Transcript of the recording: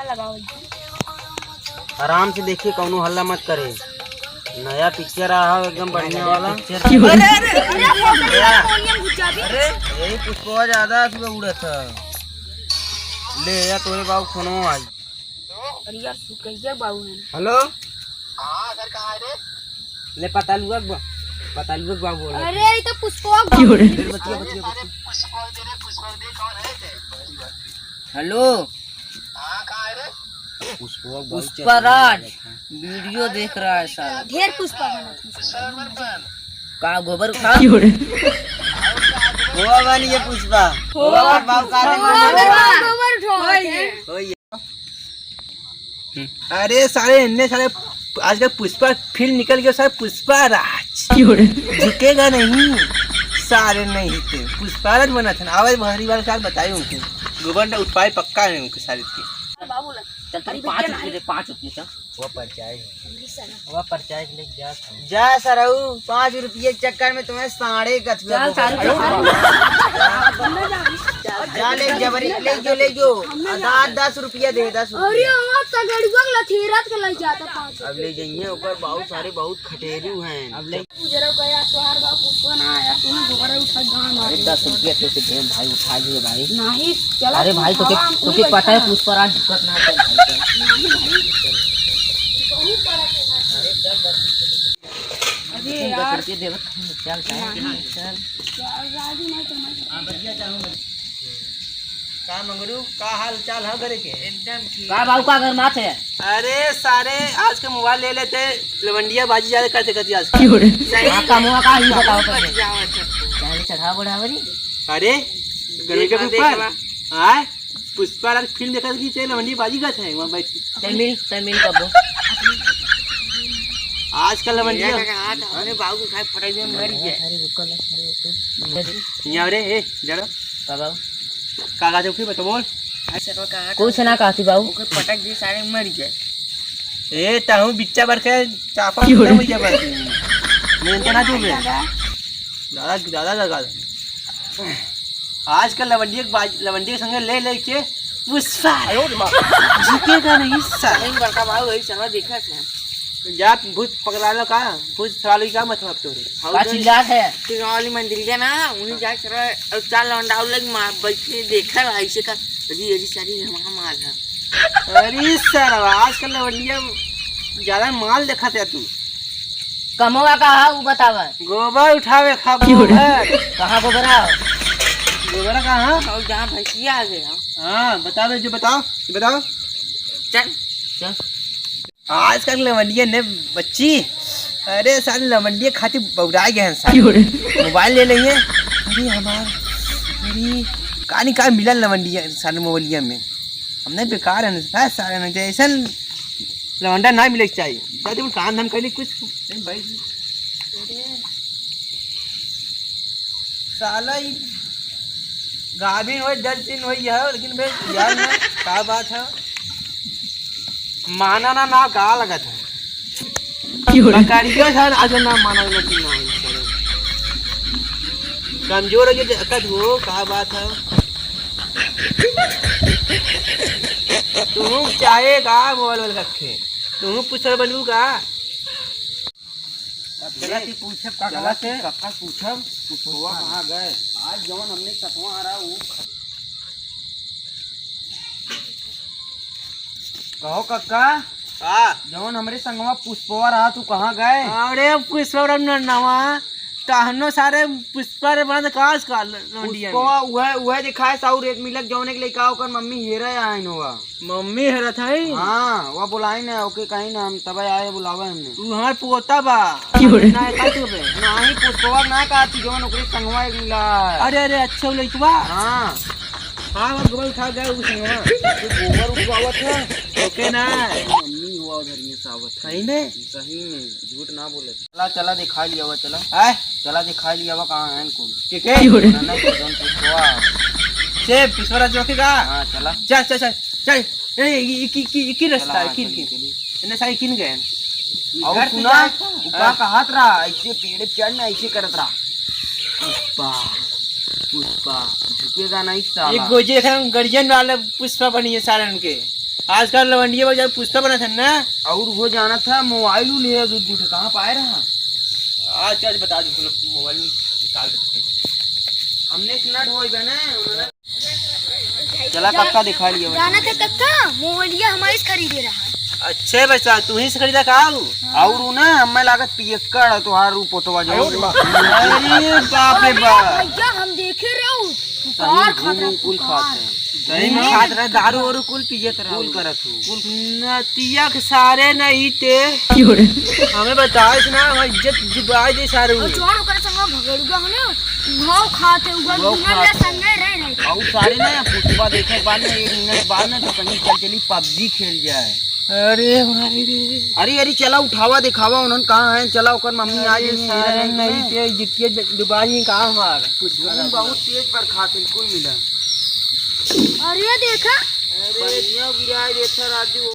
लगाओ आराम से देखिए, कौनो हल्ला मत करे। नया पिक्चर आया है एकदम बढ़िया वाला। अरे यही पुष्पा ज्यादा सुबह उड़ा था। ले या तोरे बाबू फोनो आई। अरे यार कैसे बाबू है? हेलो हाँ सर, कहाँ है रे? ले पतालुआ बाबू बोल। अरे ये तो पुष्पा हेलो हाँ कहाँ है रे? पुष्पराज वीडियो देख रहा है साला। ढेर पुष्पा का गोबर उठा हुआ बनी ये पुष्पा बाबू का अरे सारे इन्ने सारे आजकल पुष्पा फिल्म निकल गया, सारे पुष्पा राज झुकेगा नहीं, सारे नहीं थे पुष्पा राज बना था। आवाज भारी वाले साल बताए उनके गोबर उत्पाद पक्का है उनके सारे के। बाबू चल 5 रुपये दे, 5 रुपये चल। वो परचाई लेके जा सरऊ 5 रुपये के चक्कर में तुम्हें साढ़े कथुआ जा ले जबरी ले जो 10 रुपया दे 10 रुपया। अरे हमार तगड़ुआ लथेरत के ले जाता 5। अब ले जाइए ऊपर बहुत सारे बहुत खटेरू हैं। अब ले जरा गया तोहार बाप पुष्पा ना आया, तूने दोबारा उठा गान मार 10 रुपया तो से दे भाई, उठा लिए भाई। नहीं चला। अरे भाई तो के पता है पुष्पराज दिक्कत ना चल भाई। अरे यार चल का मंगरू का हाल चाल है घरे के? एकदम ठीक। का बाबू का घर माथ है? अरे सारे आज के मोबाइल ले लेते, लवंडिया बाजी ज्यादा करते करते आज। का मुआ का ही बताओ पहले। पहले चढ़ा बढ़ावरी। अरे गर्मी के ऊपर हां पुष्पा राज फिल्म देखा की चले लवंडिया बाजी गए थे वहां बैठ के। तमिल कबो आजकल लवंडिया अरे बाबू खाए फटाई दे मर गए। यहाँ रे ए जरा का बाबू काका जो फिर बता बोल। कुछ ना कहती बाबू। ओके पटक दे सारे मर गए। ए ताहू बिच्चा भर के चापा मुझे मुझे भर मैं तो ना दूंगा दादा दादा आजकल लवंडिया के संग ले लेके पुष्पा झुकेगा नहीं साला। बड़का बाबू वही चला देखा था। जा भूत पकड़ा लो का भूत साली का मतलब तोरे का चिल्लात है? वाली मंदिर के ना उन्हीं जा कर चाल लौंडाऊ लग मार बैठ के देखा ऐसे का अजी सारी हमारा माल है। अरे सर आजकल लवंडिया ज्यादा माल देखा था तू। कमवा का है वो बतावा। गोबर उठावे खा गोबर कहां गोबर है? गोबर कहाँ और जहाँ भैंसिया आ गया। हाँ बता दो जो बताओ चल चल आजकल लवंडिया ने बच्ची अरे सारे लवंडिया खाती बौरा गए हैं सारे मोबाइल ले लेंगे। अरे हमार अरे कहानी का मिला लवंडिया सारे मोबाइलिया में हमने बेकार है ना सारे ना ऐसा लवंडा ना मिले चाहिए चाहते काम धाम कर कुछ भाई साला गाभिन हो 10 दिन हो है लेकिन भाई यार ना क्या बात है माना ना का लगा था बकरियों था आज ना माना लेकिन ना कमजोर हो जो दिक्कत हो क्या बात है। तुम चाहे का मोबाइल वाले रखे तुम पूछल बनू का चला ती पूछब काका से काका पूछब पुष्पवा कहां गए आज जवन हमने कटवा आ रहा वो कहो काका हां जवन हमरे संगवा पुष्पवा रहा तू कहां गए? अरे पुष्पवा नवा कहनो सारे पुष्पा रे बना कास का लंडिया पुष्पवा वह दिखाए साउ एक मिलक जवने के लेके आओ कर मम्मी हेरा आइन हुआ मम्मी हेरा था हां वो बुलाई ना ओके कहीं ना हम तब आए बुलावे हमने तू हमार पोता बा ना का तू बे नहीं पुष्पवा ना का तू जवन ओकरे संगवा एक मिला। अरे अच्छा लइतवा हां हां वो गोबर उठा गए उस संगवा गोबर उठवावत है ओके ना मम्मी हुआ उधर ये सावत सही में झूठ ना बोले। चला दिखा लिया हुआ चला दिखा लिया हुआ कहां है कौन के ना जोन पुष्पवा से पुष्परा जोकेगा। हां चला चल चल चल चल की रास्ता किन इन्हें सारी किन गए और सुना ऊपर का हाथ रहा ऐसे पेड़ चढ़ना ऐसे करत रहा पुष्पा झुकेगा नहीं साला। एक गोजे हम गर्जन वाले पुष्पा बनी है सारन के आजकल लवंडिया बाजार पुष्पा बना था ना। और वो जाना था मोबाइल ले दूध कहाँ पाए रहा। आज बता दो मोबाइल निकाल देते। हमने एक नट हो ना उन्होंने चला कक्का दिखा लिया जाना था कक्का मोबाइलिया हमारे से खरीदे रहा। अच्छे बच्चा तू ही से खरीदा का और ना हमें लागत पियक्कड़ तुहार रू पोतवा जाओ। अरे बाप रे बाप भैया हम देखे रहो पुकार खाता कुल खाते हैं सही में खात रहे दारू और कुल पियत रहा कुल करत हूँ नतिया के सारे नहीं थे हमें बताओ ना हमारी इज्जत डुबाई दे सारे और जोन ओकर संग भगड़ुगा हने उहाओ खाते उगा दुना ले संगे रह और सारे ना पुष्पा देखे बाद में 1 मिनट बाद में तो कहीं चली पबजी खेल जाए। अरे भाई रे अरे अरे चला उठावा दिखावा उन्होंने कहाँ है चला ओकर मम्मी आज सारे नहीं थे इज्जत डुबाई कहाँ हमारा बहुत तेज पर खाते कुल मिला। अरे देखा अरे गिरा राजू।